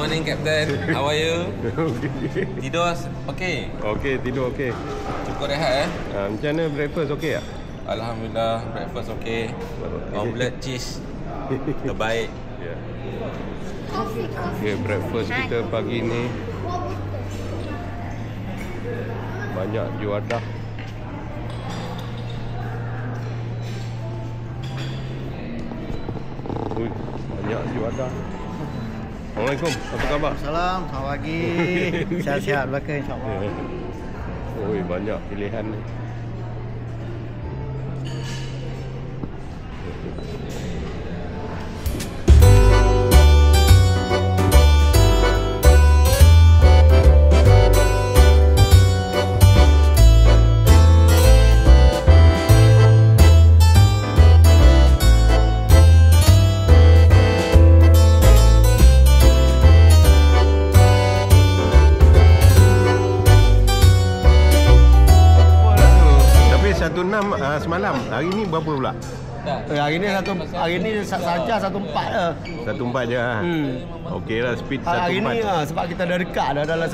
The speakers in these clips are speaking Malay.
morning, Captain. How are you? Tidur okey? Okey, tidur okey. Cukup rehat Macam mana breakfast okey tak? Alhamdulillah, breakfast okey. Omelette cheese terbaik. Ya. Okey, breakfast kita pagi ni banyak juadah. Banyak juadah. Assalamualaikum, apa khabar? Salam, selamat pagi. Sihat-sihat belaka insya-Allah. Oi, banyak pilihan ni. Semalam, hari ni berapa pula? Hari ni saja 1.4 je. 1.4 je. Okey lah, speed 1.4. Hari ni sebab kita dah dekat dah dalam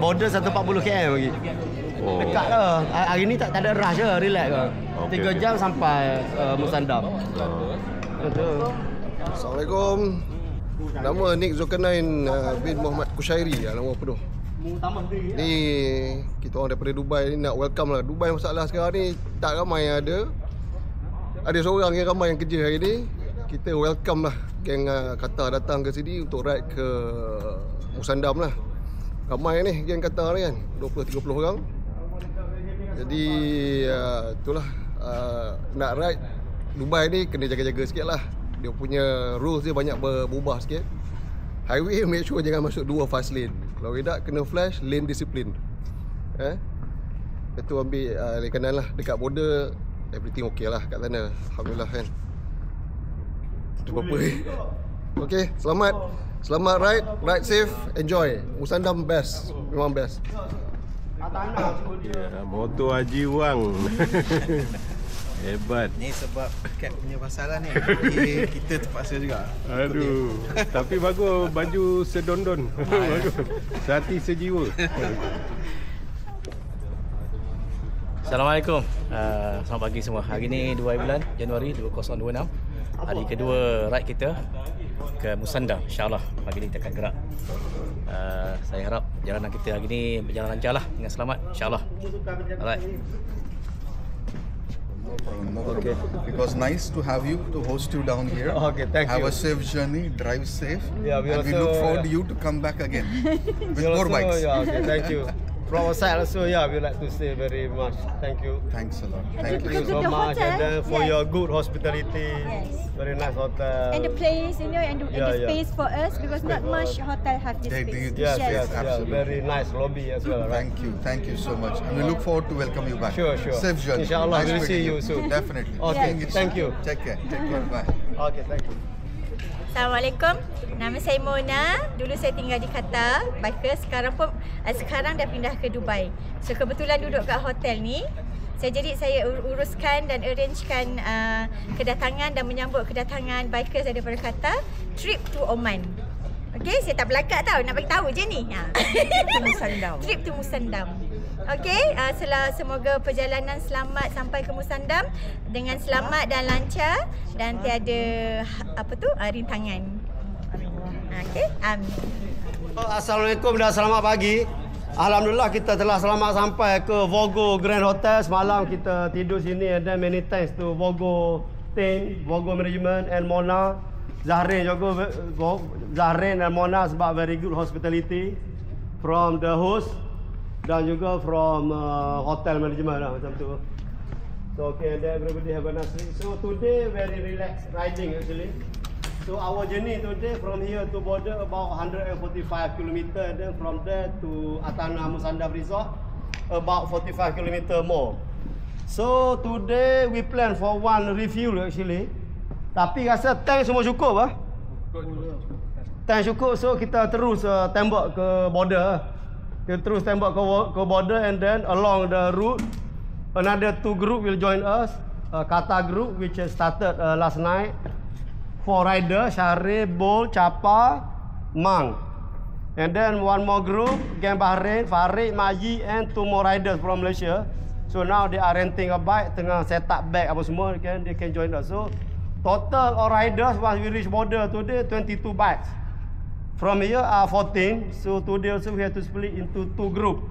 border 140 km lagi. Oh. Dekat lah. Hari ni tak ada rush je, relax lah. Okay, 3 jam sampai Musandam. Betul. Assalamualaikum. Nama Nick Zulkarnain bin Muhammad Kushairi, nama penuh. Ni kita orang daripada Dubai ni nak welcome lah. Dubai masalah sekarang ni tak ramai yang ada. Ada seorang yang ramai yang kerja hari ni. Kita welcome lah geng Qatar datang ke sini untuk ride ke Musandam lah. Ramai ni geng Qatar ni kan, 20-30 orang. Jadi itulah nak ride Dubai ni kena jaga-jaga sikit lah. Dia punya rules dia banyak berubah sikit. Highway make sure jangan masuk 2 fast lane. Kalau tidak kena flash, lane disiplin. Itu ambil lane kanan lah. Dekat border everything okey lah kat sana. Alhamdulillah kan. Itu apa okey, selamat ride safe, enjoy. Musandam best, memang best. Ya, motor Haji Wang. Hebat. Ni sebab kat punya masalah ni. Jadi kita terpaksa juga. Aduh. Tapi bagus baju sedondon. Bagus. Sehati sejiwa. Assalamualaikum. Selamat pagi semua. Hari ni 2 bulan Januari 2026. Hari kedua ride kita ke Musandam. InsyaAllah pagi ni kita akan gerak. Saya harap perjalanan kita hari ni berjalan lancar lah dengan selamat. InsyaAllah. Alright. Okay. Because nice to have you, to host you down here. Okay, thank you. Have a safe journey, drive safe. Yeah, and we look forward to you to come back again with more bikes. Yeah, okay, thank you. From our side also, yeah, we like to say very much thank you. Thanks a lot. Thank you so much, and then for your good hospitality. Yes. Very nice hotel. And the place, you know, and the space for us, because not much hotel have this space. Yes, absolutely. Very nice lobby as well. Right? Thank you so much. And we look forward to welcome you back. Sure. Safe journey. Inshallah, nice we'll see meeting you soon. Definitely. Okay, thank you. Take care. Bye. Okay, thank you. Assalamualaikum. Nama saya Mona. Dulu saya tinggal di Qatar, biker. Sekarang dah pindah ke Dubai. So kebetulan duduk kat hotel ni. Saya uruskan dan arrangekan kedatangan dan menyambut kedatangan bikers daripada Qatar trip to Oman. Okey, saya tak belakang tau, nak bagi tahu je ni. Trip to Musandam. Okey, semoga perjalanan selamat sampai ke Musandam dengan selamat dan lancar dan tiada rintangan. Okey, amin. Assalamualaikum dan selamat pagi. Alhamdulillah kita telah selamat sampai ke Vogo Grand Hotel. Semalam kita tidur sini, and then many thanks to Vogo team, Vogo management and Mona. Zahrin dan Mona sebab very good hospitality from the host dan juga from hotel management lah, macam tu. So okay, and then everybody have a nice sleep. So today very relaxed riding actually. So our journey today from here to border about 145 km, and then from there to Atana Musandam Resort about 45 km more. So today we plan for one refuel actually. Tapi rasa tank semua cukup lah. Tank cukup, so kita terus tembak ke border. Kita terus tembak ke border, and then along the route another 2 group will join us. Qatar group which started last night. 4 rider, Syarif, Bol, Chapa, Mang. And then one more group, Gang Bahrain, Farid, Maji and 2 more riders from Malaysia. So now they are renting a bike, tengah set up bag apa semua, they can join us. So total all riders once we reach border today 22 bikes. From here are 14. So today also we have to split into 2 group.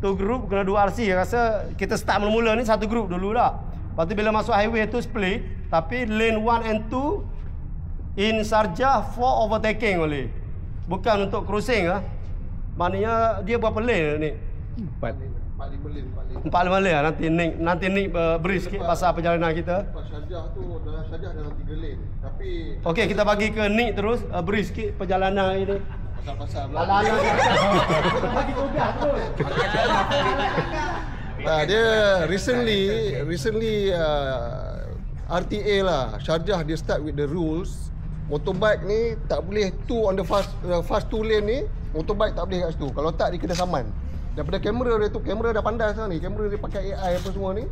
2 group kena 2 RC. Rasa kita start mula-mula ni 1 group dulu lah. Lepas tu bila masuk highway tu split. Tapi lane 1 and 2 in Sharjah for overtaking only. Bukan untuk cruising ah. Maknanya dia berapa lane ni? 4 lane lah. Nanti Nick beri sikit pasal perjalanan kita. Sharjah tu dalam Sharjah dalam 3 lane. Tapi okey, kita bagi ke Nick terus beri sikit perjalanan ini. pasal-pasal Kita bagi tugas terus. Dia recently RTA lah, Sharjah dia start with the rules. Motorbike ni tak boleh on the fast 2 lane ni, motorbike tak boleh kat situ. Kalau tak dia kena saman. Daripada kamera dia tu, kamera dah pandai sekarang ni. Kamera dia pakai AI apa semua ni.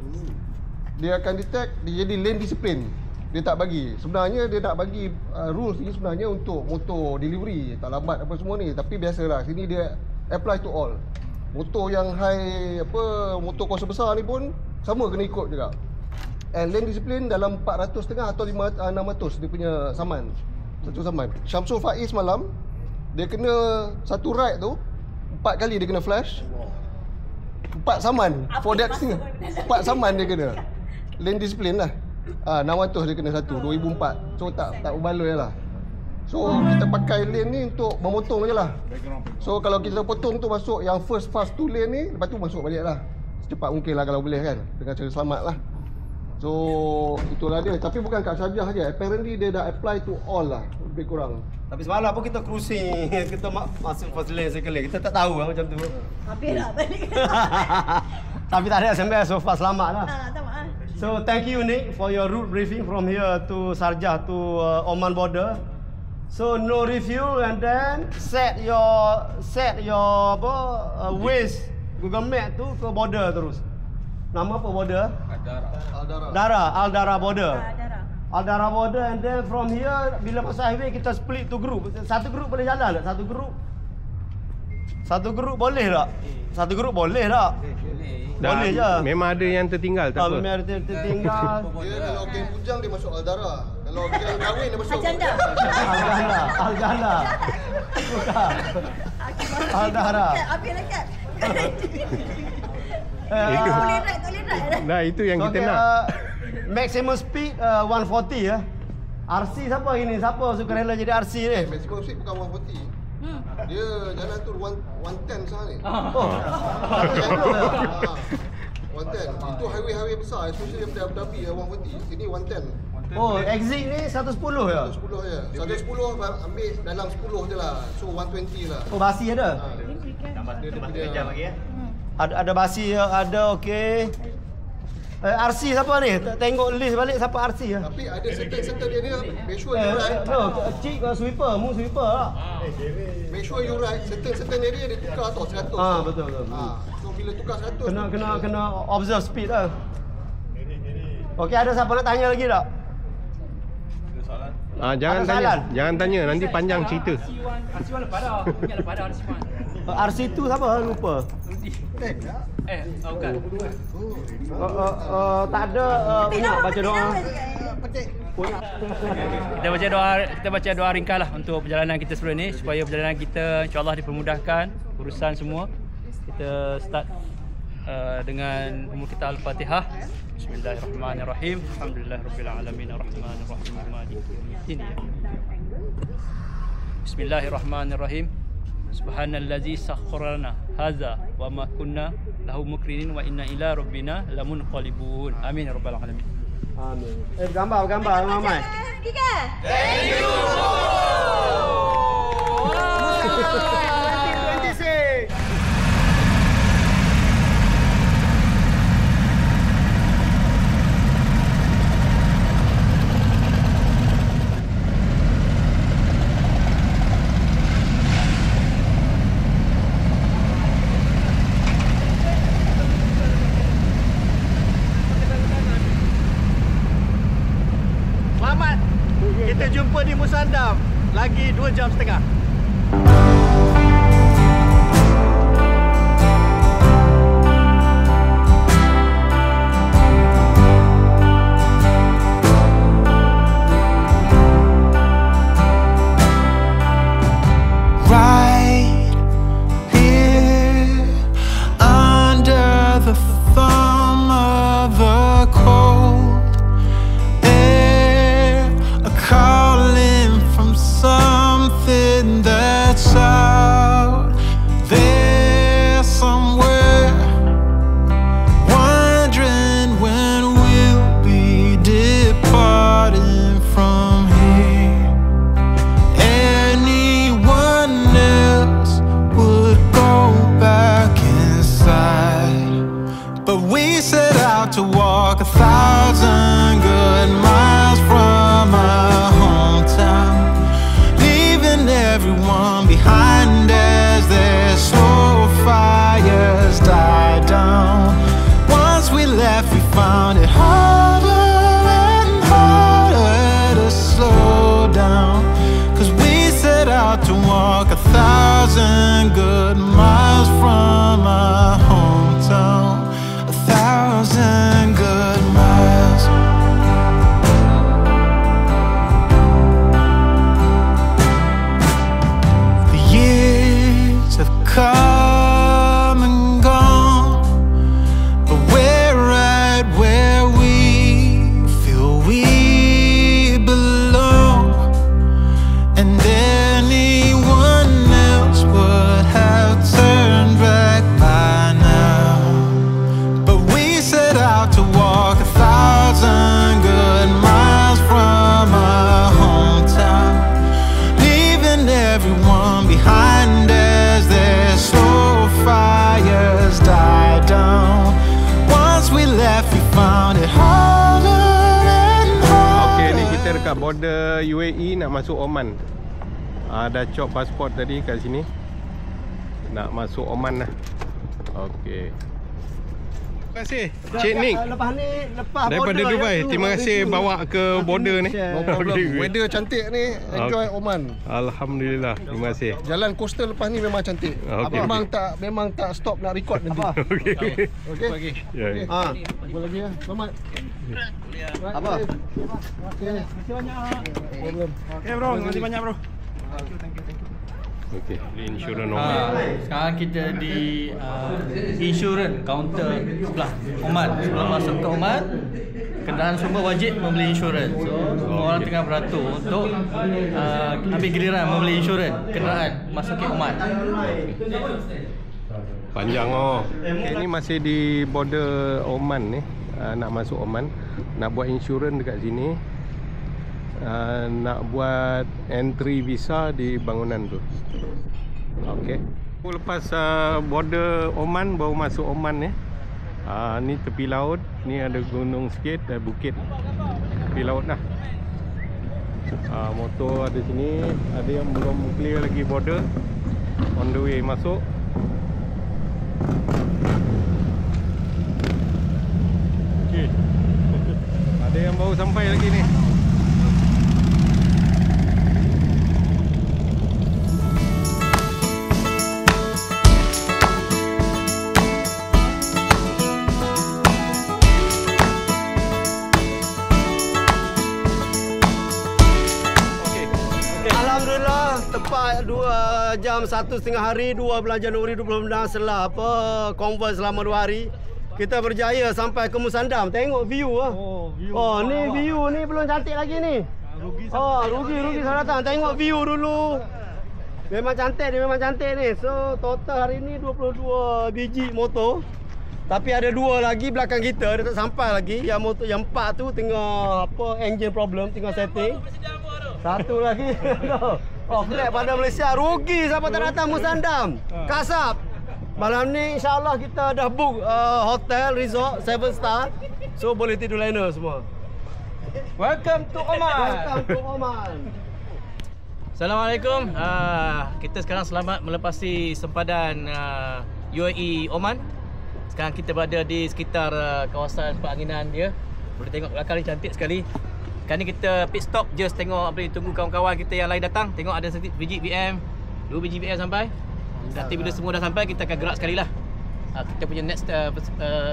Dia akan detect, dia jadi lane discipline. Dia tak bagi. Sebenarnya dia nak bagi rules ni sebenarnya untuk motor delivery, tak lambat apa semua ni. Tapi biasalah, sini dia apply to all. Motor yang high motor kuasa besar ni pun sama kena ikut juga. And lane discipline dalam 400.5 atau 600 dia punya saman. Satu saman. Syamsul Faiz malam dia kena satu ride tu 4 kali dia kena flash. 4 saman for that thing. 4 saman dia kena. Lane discipline lah. 600 dia kena satu 2004. So tak berbaloi lah. So kita pakai lane ni untuk memotong je lah. So kalau kita potong tu masuk yang first fast 2 lane ni, lepas tu masuk balik lah. Secepat mungkin lah kalau boleh kan. Dengan cara selamat lah. So itulah dia. Tapi bukan kat Sharjah je. Apparently dia dah apply to all lah. Lebih kurang. Tapi semalam pun kita cruising, kita masuk first lane sekali. Kita tak tahu lah macam tu. Habis lah balik. Tapi tak ada SMS, so far selamat lah. Tak maaf. So thank you Nick for your route briefing from here to Sharjah to Oman border. So no refuel and then set your Waze Google Map tu ke border terus. Nama apa border? Aldara border. Aldara border and then from here bila masuk highway kita split to group. Satu group boleh jalan tak? Satu group boleh tak? Satu group boleh tak? Boleh je. Memang ada yang tertinggal tak apa. Memang ada tertinggal. Dia kalau geng bujang dia masuk Aldara. Kalau geng kahwin dia masuk Ajanda. Aldara. Bukan. Aldara. Habis dekat. Itu. Boleh ride. Nah, itu yang kita nak. Maximum speed 140 ya. RC siapa ini? Siapa suka rela jadi RC ni? Maximum speed bukan 140. Dia jalan tu 110 sekarang ni. 110. Itu highway besar, especially daripada Abu Dhabi 140. Sini 110. Oh, exit ni 110 ya? 110 je. 110 ambil dalam 10 je lah. So 120 lah. Oh, basi ada? Ada basi, ada okey. RC siapa ni? Tengok list balik siapa RC ya? Tapi ada certain dia make sure you ride. No, cik sweeper, mu sweeper lah. Make sure you ride. Certain area dia tukar tau 100. Betul. So bila tukar 100 kena observe speed lah. Okey, ada siapa nak tanya lagi tak? Jangan tanya, nanti panjang cerita. RC1 lepas dah. Ingat lepas dah RC1. RC2 siapa? Lupa. Bukan. Tak ada punya baca doa. Kita baca doa ringkas lah untuk perjalanan kita sebelum ni supaya perjalanan kita insya-Allah dipermudahkan urusan semua. Kita start dengan umur kita Al-Fatihah. Bismillahirrahmanirrahim. Alhamdulillahirabbil alamin arrahmanirrahim maliki yaumiddin. Bismillahirrahmanirrahim. Subhanallazi sakhkharana hadza wa ma kunna lahu muqrinin wa inna ila rabbina lamunqalibun. Amin ya rabbal alamin. Amin. Gambar ramai. Thank you. Selamat. Kita jumpa di Musandam lagi 2 jam setengah. lights out there somewhere, wondering when we'll be departing from here. Anyone else would go back inside, but we set out to walk 1,000 good miles from our hometown, leaving everyone behind as their slow fires die down. Once we left, we found it harder and harder to slow down, 'cause we set out to walk 1,000 good miles from our hometown, 1,000 good miles. The years have come and gone, but we're right where we feel we belong, and anyone else would have turned back by now. But we set out to walk 1,000 good miles from our hometown, leaving everyone behind as their slow fires die down. Once we left, we found it harder and harder. Okey, ni kita dekat border UAE nak masuk Oman. Dah cop pasport tadi kat sini. Nak masuk Oman lah. Okey. Terima kasih Cik Nick Lepas daripada border, Dubai. ya, Terima kasih bawa ke border ni. No problem. Weather cantik ni. Enjoy Oman. Alhamdulillah. Terima kasih. Jalan coastal lepas ni memang cantik. Okey. Memang tak stop nak record nanti. Okey. Okey. Okey. Ya. Apa lagi ya? Selamat. Apa? Okey. Terima kasih banyak. Problem. Okay bro, terima kasih banyak bro. Okey, insurans Oman. Sekarang kita di insurans counter sebelah Oman. Sebelum masuk ke Oman, kenderaan semua wajib membeli insurans. So semua orang tengah beratur untuk ambil giliran membeli insurans kenderaan masuk ke Oman. Panjang Okay, ni masih di border Oman ni. Nak masuk Oman, nak buat insurans dekat sini. Nak buat entry visa di bangunan tu. Okey. Lepas border Oman, baru masuk Oman ni. Ni tepi laut, ni ada gunung sikit, ada bukit. Tepi laut lah. Motor ada sini, ada yang belum clear lagi border. On the way masuk. Okey. Ada yang baru sampai lagi ni. Alhamdulillah, tepat 2 jam 1.5 hari 2 bulan Januari 2019 setelah konvoi selama 2 hari, kita berjaya sampai ke Musandam. Tengok view ah. Ni view ni belum cantik lagi ni. Rugi saya datang. Tengok view dulu. Memang cantik ni. So total hari ni 22 biji motor. Tapi ada 2 lagi belakang kita, dia tak sampai lagi. Yang motor yang 4 tu tengah engine problem, tengah setting. 1 lagi. Flat pada Malaysia. Rugi siapa tak datang Musandam. Kasap. Malam ni insyaAllah kita dah book hotel, resort 7 star. So boleh tidur liner semua. Welcome to Oman. Assalamualaikum. Kita sekarang selamat melepasi sempadan UAE Oman. Sekarang kita berada di sekitar kawasan peranginan dia. Boleh tengok belakang ni cantik sekali. Sekarang ni kita pit stop just tengok apa ni, tunggu kawan-kawan kita yang lain datang. Tengok ada biji BM, 2 biji BM sampai. Nanti bila semua dah sampai kita akan gerak sekali lah. Kita punya next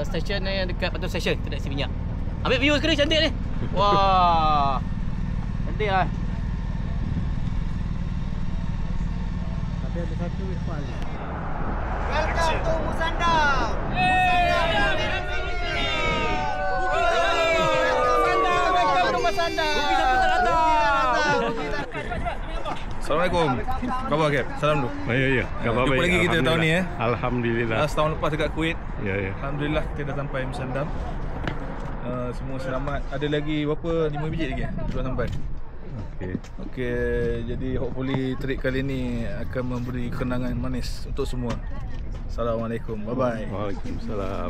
station ni dekat petrol station. Kita nak isi minyak. Ambil view sekali cantik ni. Wah. Cantik lah. Tapi ada satu wisma lagi. Welcome to Musandam. Assalamualaikum. Khabar Cap? Salam dulu. Ya. Khabar Jumpa baik. lagi kita tahun ni Alhamdulillah. Setahun lepas dekat Kuwait. Ya. Alhamdulillah kita dah sampai Musandam. Semua selamat. Ada lagi berapa? 5 biji lagi belum sampai. Okey, jadi hopefully trip kali ni akan memberi kenangan manis untuk semua. Assalamualaikum. Bye bye. Waalaikumsalam.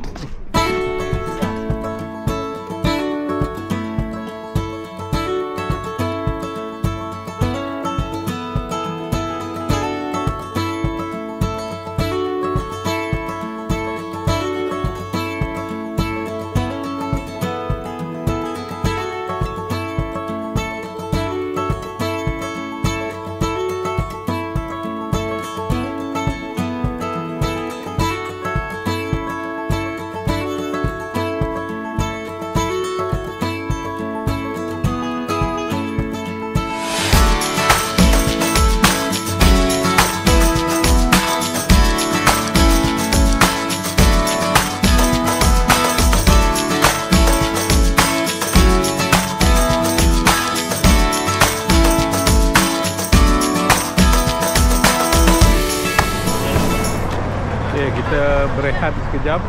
Kita berehat sekejap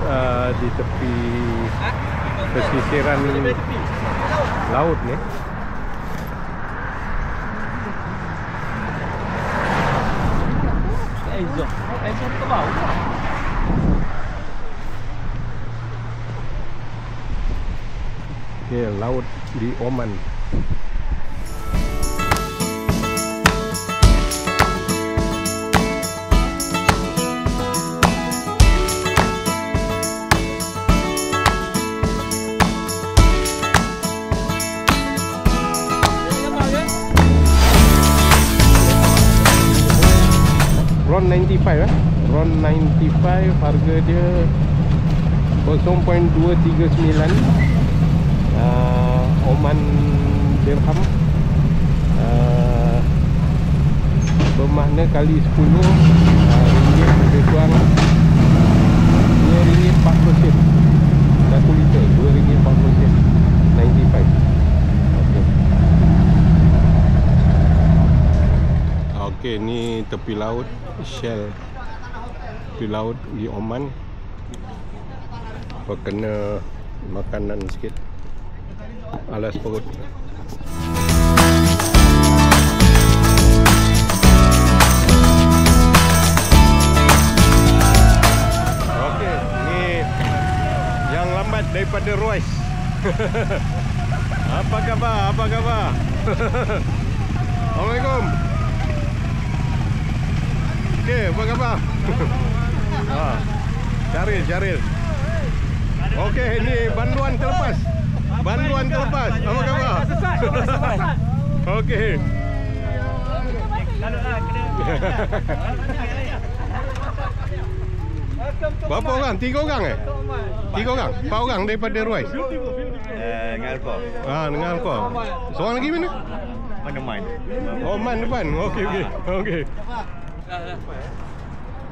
di tepi pesisiran laut ni. Okay, laut di Oman. RON 95 RON 95 harga dia 0.239 Oman dirham, bermakna kali 10 ringgit lebih kurang RM2.40 1 liter, RM2.40 95. Okey, ni tepi laut Shell, tepi laut di Oman. Kena makanan sikit alas perut. Okey, ni yang lambat daripada Royce. Apa khabar? Assalamualaikum. Okey, apa khabar? Syaril. Okey, ini banduan terlepas. Apa khabar? Okey. Berapa orang? 3 orang 3 orang? 4 orang daripada Royce? Dengan Alfa. Dengan Alfa. Seorang lagi mana? Man. Oh, Man depan. Okey.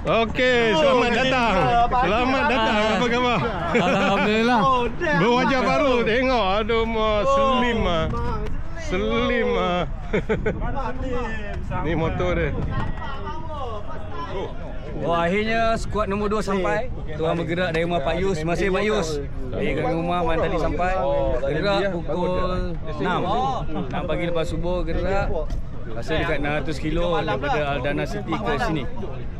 Okey, selamat datang. Apa khabar? Alhamdulillah. Berwajah baru, tengok. Aduh, Slim. Ni motor dia. Akhirnya skuad nombor 2 sampai. Tuan bergerak dari rumah Pak Yus. Terima kasih Pak Yus. Dari rumah Man tadi sampai. Gerak pukul 6 pagi lepas subuh gerak. Rasa dekat 600 kilo daripada Aldana City ke sini.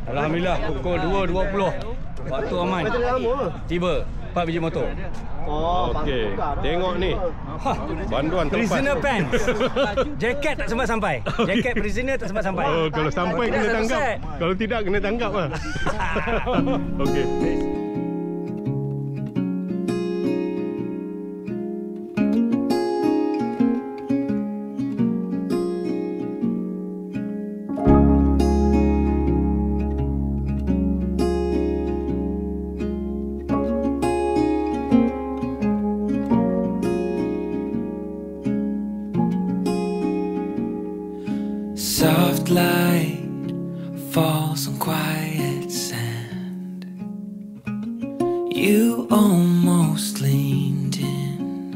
Alhamdulillah pukul 2.20 waktu aman. Tiba 4 biji motor. Okey, tengok ni. Banduan terlepas. Prisoner pants. Jaket tak sempat sampai. Jaket prisoner tak sempat sampai. Oh, kalau sampai kena tangkap. Kalau tidak kena tangkap lah. Okey. Soft light falls on quiet sand. You almost leaned in.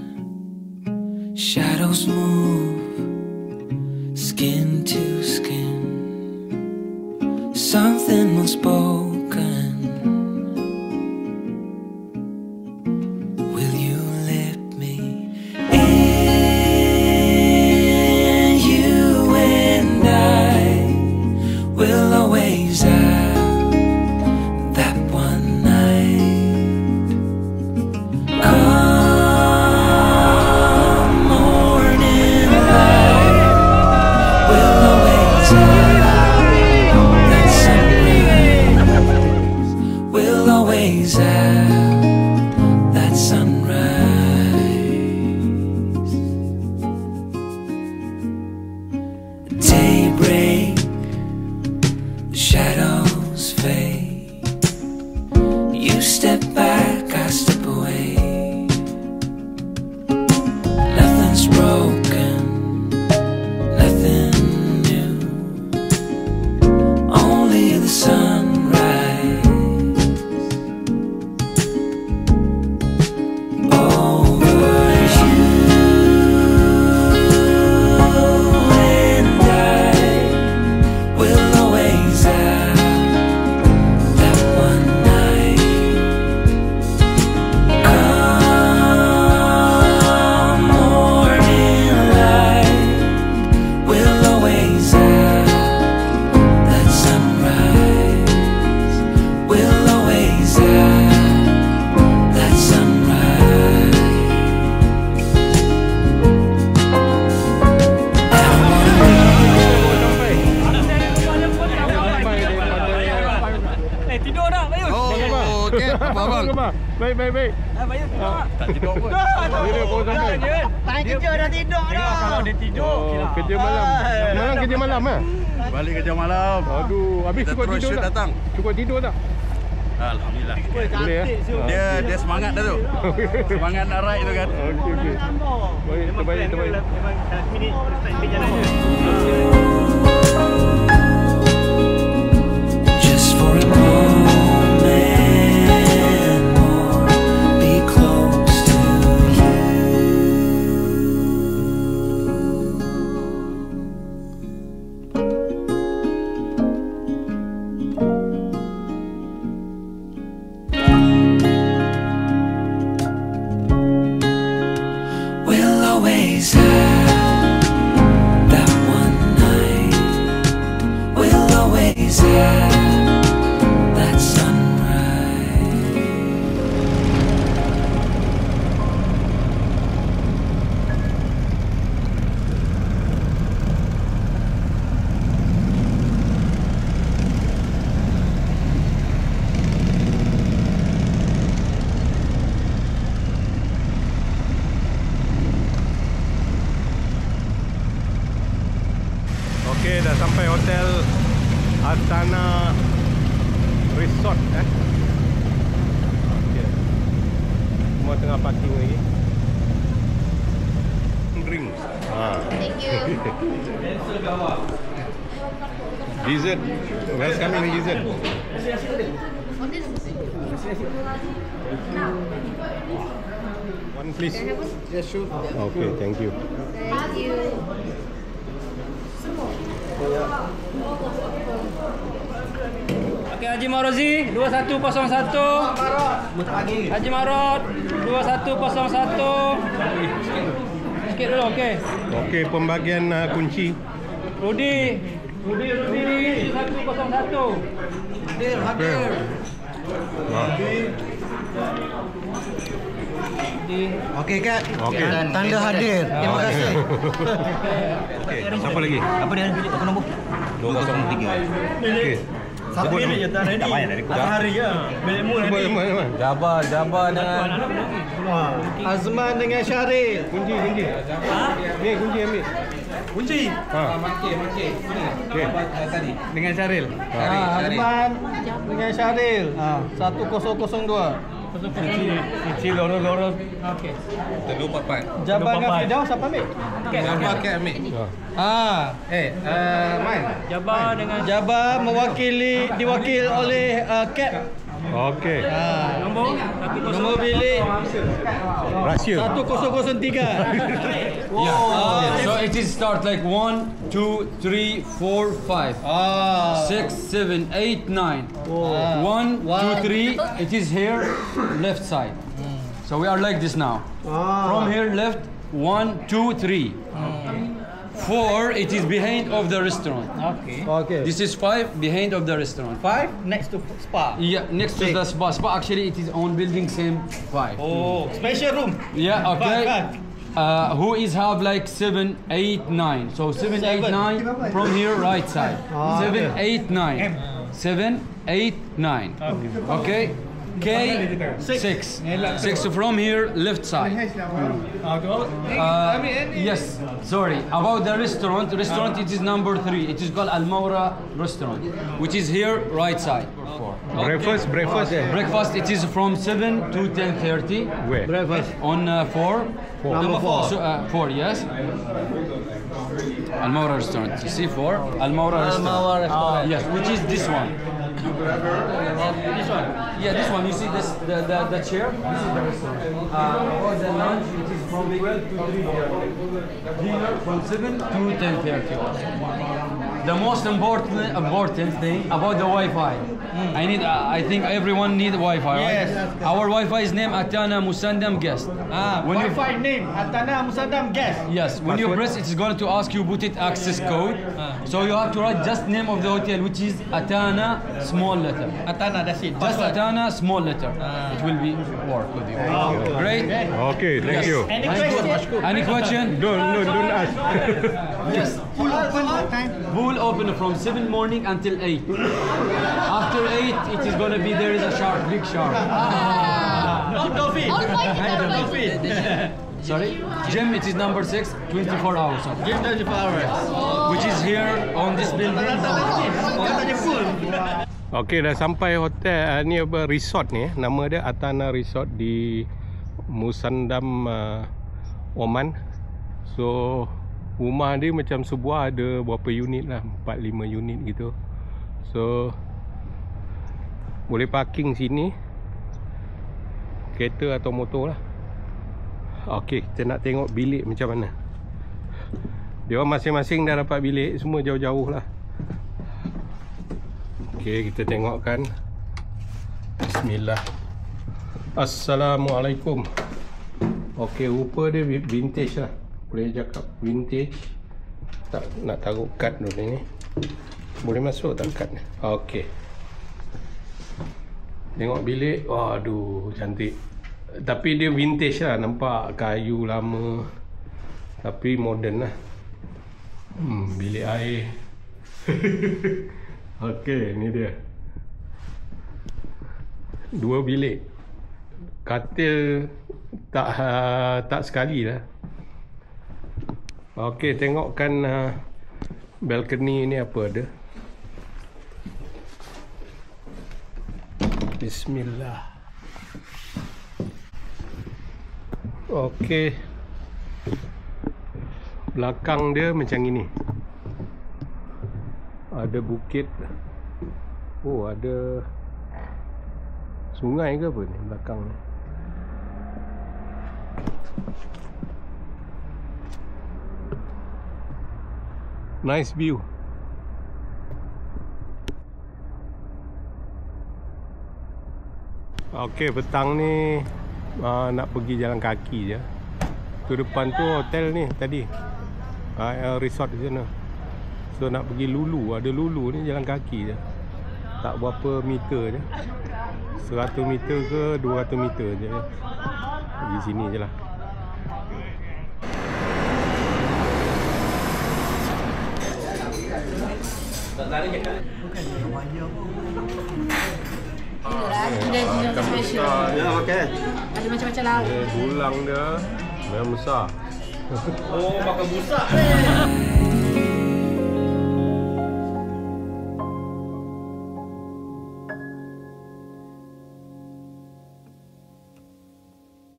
Shadows move, skin to skin. something unspoken. Will you let me in? You and I will always have that one night. Come morning light, we'll always have that sunrise. We'll always have that sunrise. Daybreak, the shadows fade. You step back, I step away. Nothing's broken, nothing new. Only the sunrise. Over you and I will always have that one night. Come morning light, we'll always have that sunrise. We'll always have that sunrise. Tidur dah, Bayus. Okey, abang. Baik. Tak tidur pun. Tidur pun sampai. Tak kerja dah tidur dah. Kalau dia tidur, Kerja malam. Malam kerja malam ah. Balik kerja malam. Aduh, habis Kita cukup terus tidur shoot tak? datang. Cukup tidur tak? Alhamdulillah. Boleh ya. Dia semangat dah tu. Semangat nak ride tu kan. Okey. Baik, terbaik. memang minit berjalan je. Just for a moment more, be close to you. We'll always have that one night. We'll always have that sunrise. Okey, dah sampai hotel Astana Resort Okey. Semua tengah parking lagi. Drinks. Thank you. Dessert. Where's coming dessert? One please. Yes, sure. Okay, thank you. Thank you. Okey, Haji Marozi 2101. Haji Marot 2101. Sikit dulu, okey. Okey, pembagian kunci. Rudi 2101. Hadir. Okey, Kak. Okey. Tanda hadir. Terima kasih. Okey, siapa lagi? Apa dia? Apa nombor? 203. Okey. Satu minit je tak ready. Atas hari je. Bilikmu ready. Jabar dengan Azman dengan Syaril. Kunci. Ni kunci ambil. Kunci. Okey. Tadi dengan Syaril. Azman dengan Syaril. 1002. Kecil lorong-lorong. Okey. Telur papat. Jabar dengan Firdaus siapa ambil? Jabar kat ambil. Man. Jabar dengan Jabar diwakil oleh Cap. Okey. Nombor bilik Rahsia. 1003. So it is start like 1, 2, 3, 4, 5, 6, 7, 8, 9. 1, 2, 3. It is here, left side. So we are like this now. From here left, 1, 2, 3. 4, it is behind of the restaurant. Okay. This is 5, behind of the restaurant. 5 next to spa. Yeah, next to the spa. Spa actually it is own building, same 5. Oh, special room. Yeah, okay. Who is have like 7, 8, 9. So 7, 8, 9 from here right side. 7, 8, 9. 7, 8, 9. Okay. K 6. 6 from here left side. Yes. Sorry. About the restaurant. Restaurant it is number 3. It is called Al Maura Restaurant, which is here right side. Breakfast. Breakfast it is from 7 to 10:30. Where? Breakfast. On 4. Number 4. So, 4, yes. Al Maura Restaurant. You see 4? Al Maura Restaurant. Yes, which is this one. This one? Yeah, this one. You see this the chair? This is the restaurant. For the lunch, it is from 12 to 3:30. Dinner from 7 to 10:30 also. The most important thing about the Wi-Fi. I think everyone need Wi-Fi, right? Yes. Our Wi-Fi is named Atana Musandam Guest. Wi-Fi name Atana Musandam Guest. Yes, when you press it is going to ask you put it access code. So you have to write just name of the hotel, which is Atana small letter. Atana, that's it. Just Atana small letter. It will be work with you. Great. Okay, thank you. Any question? Any question? Don't ask. Yes. Pool open from 7 morning until 8. After 8, it is going to be there is a shark, big shark. Dolphin. Sorry? Gym, it is number 6, 24 hours. Gym 24 hours. Which is here on this building. Okey, dah sampai hotel ni apa resort ni. Nama dia Atana Resort di Musandam, Oman. So rumah dia macam sebuah ada berapa unit lah, 4-5 unit gitu. So boleh parking sini, kereta atau motor lah. Okey, kita nak tengok bilik macam mana. Dia orang masing-masing dah dapat bilik, semua jauh-jauh lah. Okey, kita tengokkan. Bismillah. Assalamualaikum. Okey, rupa dia vintage lah. Boleh cakap vintage. Tak nak taruh kad dulu ni. Boleh masuk tak kad ni? Okey. Tengok bilik. Waduh, cantik. Tapi dia vintage lah. Nampak kayu lama. Tapi modern lah. Bilik air. Okey, ni dia. 2 bilik. Katil tak sekali lah. Okey, tengokkan balcony ni apa ada. Bismillah. Okey. Belakang dia macam ini. Ada bukit. Oh, ada sungai ke apa ni belakang ni. Nice view. Okey, petang ni nak pergi jalan kaki je. Tu depan tu hotel ni tadi. Resort di sana. So nak pergi Lulu, ada Lulu ni jalan kaki je. Tak berapa meter je. 100 meter ke 200 meter je. Pergi sini je lah. Ada special. Ya, okey. Ada macam-macam lauk. Tulang dia memang besar. Oh, makan busak.